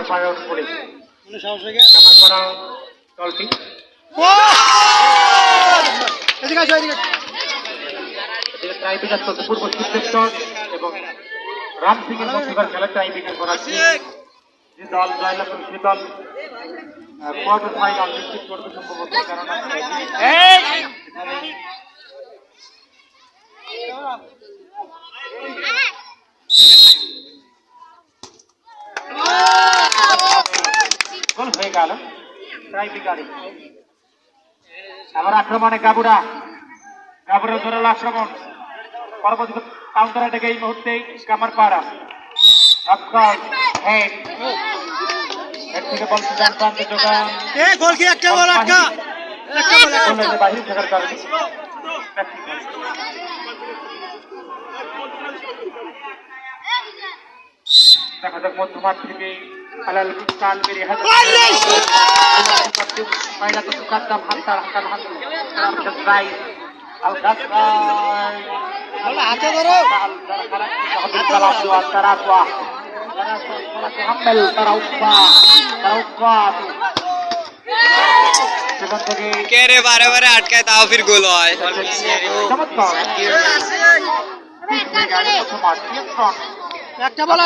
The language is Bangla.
পাড়ার উপরে কামার পাড়া দলটি ট্রাইব্রেকার চলছে পূর্ব সিদ্ধেশ্বর এবং রাম সিং এর মধ্যকার খেলা ট্রাইব্রেকার করাচ্ছে যে দল জয়লাভ করে সে দল কোয়ার্টার ফাইনাল নিশ্চিত করতে সম্ভবত কেননা গোল হয়ে গেল ট্রাইব্রেকারে। আবার আক্রমণে গাবুরা ধরে আক্রমণ পরবর্তী কাউন্টার অ্যাটাক এই মুহূর্তে কামারপাড়া হেড থেকে বল প্রান্তে যোগান বাহির থাকার কারণে দেখা যাক মধ্যমাঠ থেকে হালাল কাল মেরে बारे बारे अटकाए ताओ फिर गोल হয় একটা বল